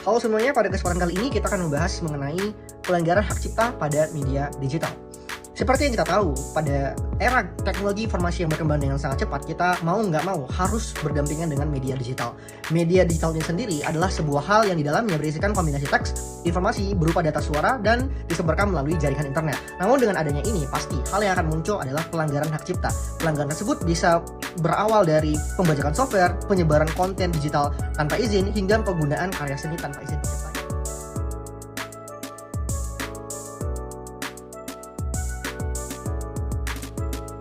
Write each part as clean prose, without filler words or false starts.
Halo semuanya, pada kesempatan kali ini kita akan membahas mengenai pelanggaran hak cipta pada media digital. Seperti yang kita tahu, pada era teknologi informasi yang berkembang dengan sangat cepat, kita mau nggak mau harus berdampingan dengan media digital. Media digital ini sendiri adalah sebuah hal yang di dalamnya berisikan kombinasi teks, informasi berupa data suara, dan disebarkan melalui jaringan internet. Namun dengan adanya ini, pasti hal yang akan muncul adalah pelanggaran hak cipta. Pelanggaran tersebut bisa berawal dari pembajakan software, penyebaran konten digital tanpa izin, hingga penggunaan karya seni tanpa izin pencipta.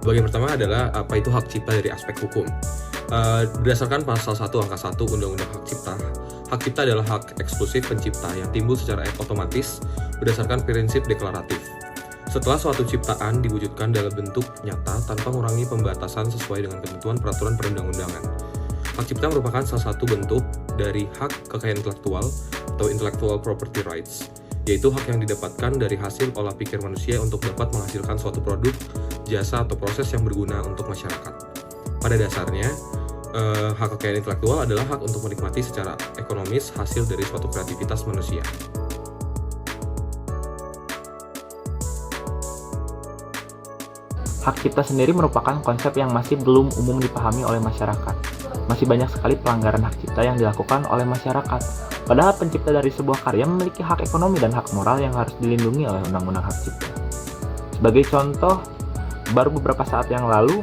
Bagian pertama adalah apa itu hak cipta dari aspek hukum. Berdasarkan pasal 1 angka 1 Undang-Undang Hak Cipta adalah hak eksklusif pencipta yang timbul secara otomatis berdasarkan prinsip deklaratif. Setelah suatu ciptaan diwujudkan dalam bentuk nyata tanpa mengurangi pembatasan sesuai dengan ketentuan peraturan perundang-undangan. Hak cipta merupakan salah satu bentuk dari hak kekayaan intelektual atau intellectual property rights, yaitu hak yang didapatkan dari hasil olah pikir manusia untuk dapat menghasilkan suatu produk, jasa, atau proses yang berguna untuk masyarakat. Pada dasarnya, hak kekayaan intelektual adalah hak untuk menikmati secara ekonomis hasil dari suatu kreativitas manusia. Hak cipta sendiri merupakan konsep yang masih belum umum dipahami oleh masyarakat. Masih banyak sekali pelanggaran hak cipta yang dilakukan oleh masyarakat. Padahal pencipta dari sebuah karya memiliki hak ekonomi dan hak moral yang harus dilindungi oleh Undang-Undang Hak Cipta. Sebagai contoh, baru beberapa saat yang lalu,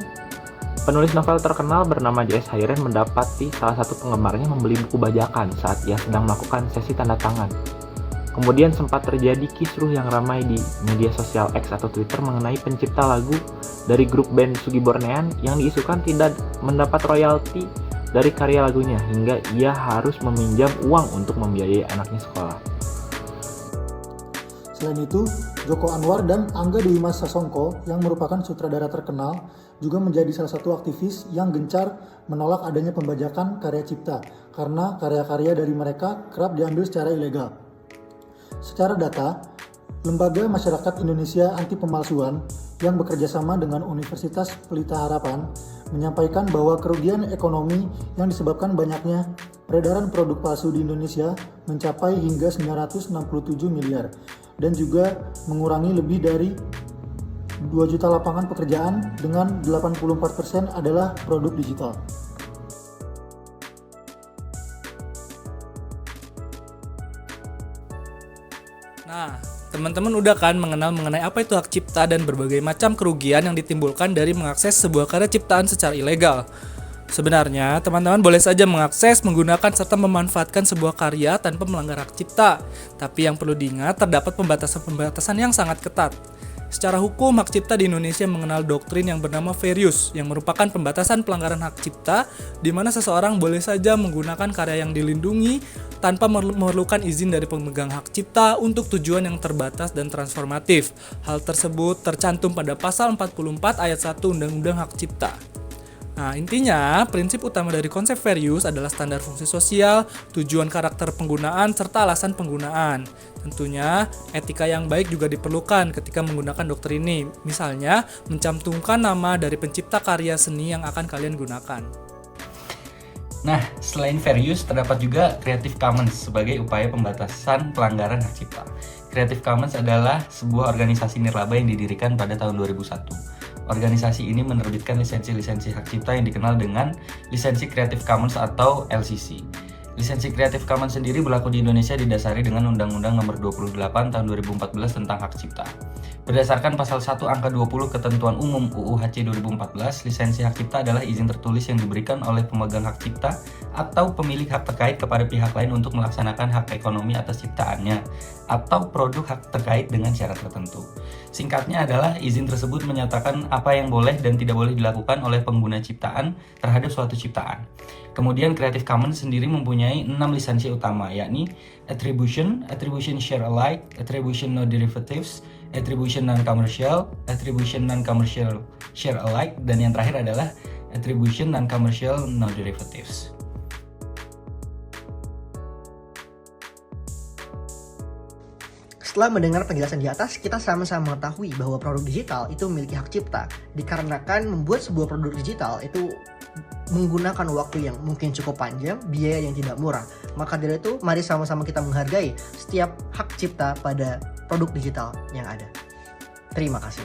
penulis novel terkenal bernama J.S. Hayren mendapati salah satu penggemarnya membeli buku bajakan saat ia sedang melakukan sesi tanda tangan. Kemudian sempat terjadi kisruh yang ramai di media sosial X atau Twitter mengenai pencipta lagu dari grup band Sugi Bornean yang diisukan tidak mendapat royalti dari karya lagunya, hingga ia harus meminjam uang untuk membiayai anaknya sekolah. Selain itu, Joko Anwar dan Angga Dwi Mas Sasongko yang merupakan sutradara terkenal juga menjadi salah satu aktivis yang gencar menolak adanya pembajakan karya cipta karena karya-karya dari mereka kerap diambil secara ilegal. Secara data, Lembaga Masyarakat Indonesia Anti Pemalsuan yang bekerjasama dengan Universitas Pelita Harapan menyampaikan bahwa kerugian ekonomi yang disebabkan banyaknya peredaran produk palsu di Indonesia mencapai hingga 967 miliar dan juga mengurangi lebih dari 2 juta lapangan pekerjaan dengan 84% adalah produk digital. Nah, teman-teman udah kan mengenai apa itu hak cipta dan berbagai macam kerugian yang ditimbulkan dari mengakses sebuah karya ciptaan secara ilegal. Sebenarnya, teman-teman boleh saja mengakses, menggunakan, serta memanfaatkan sebuah karya tanpa melanggar hak cipta. Tapi yang perlu diingat, terdapat pembatasan-pembatasan yang sangat ketat. Secara hukum, hak cipta di Indonesia mengenal doktrin yang bernama fair use, yang merupakan pembatasan pelanggaran hak cipta, di mana seseorang boleh saja menggunakan karya yang dilindungi tanpa memerlukan izin dari pemegang hak cipta untuk tujuan yang terbatas dan transformatif. Hal tersebut tercantum pada pasal 44 ayat 1 Undang-Undang Hak Cipta. Nah, intinya, prinsip utama dari konsep fair use adalah standar fungsi sosial, tujuan karakter penggunaan, serta alasan penggunaan. Tentunya, etika yang baik juga diperlukan ketika menggunakan doktrin ini. Misalnya, mencantumkan nama dari pencipta karya seni yang akan kalian gunakan. Nah, selain fair use, terdapat juga Creative Commons sebagai upaya pembatasan pelanggaran hak cipta. Creative Commons adalah sebuah organisasi nirlaba yang didirikan pada tahun 2001. Organisasi ini menerbitkan lisensi-lisensi hak cipta yang dikenal dengan lisensi Creative Commons atau LCC. Lisensi Creative Commons sendiri berlaku di Indonesia didasari dengan Undang-Undang Nomor 28 Tahun 2014 tentang Hak Cipta. Berdasarkan pasal 1 angka 20 Ketentuan Umum UU HC 2014, lisensi hak cipta adalah izin tertulis yang diberikan oleh pemegang hak cipta atau pemilik hak terkait kepada pihak lain untuk melaksanakan hak ekonomi atas ciptaannya atau produk hak terkait dengan syarat tertentu. Singkatnya adalah izin tersebut menyatakan apa yang boleh dan tidak boleh dilakukan oleh pengguna ciptaan terhadap suatu ciptaan. Kemudian Creative Commons sendiri mempunyai 6 lisensi utama, yakni Attribution, Attribution Share Alike, Attribution No Derivatives, Attribution Non-Commercial, Attribution Non-Commercial Share Alike, dan yang terakhir adalah Attribution Non-Commercial No Derivatives. Setelah mendengar penjelasan di atas, kita sama-sama mengetahui bahwa produk digital itu memiliki hak cipta, dikarenakan membuat sebuah produk digital itu menggunakan waktu yang mungkin cukup panjang, biaya yang tidak murah. Maka dari itu, mari sama-sama kita menghargai setiap hak cipta pada produk digital yang ada. Terima kasih.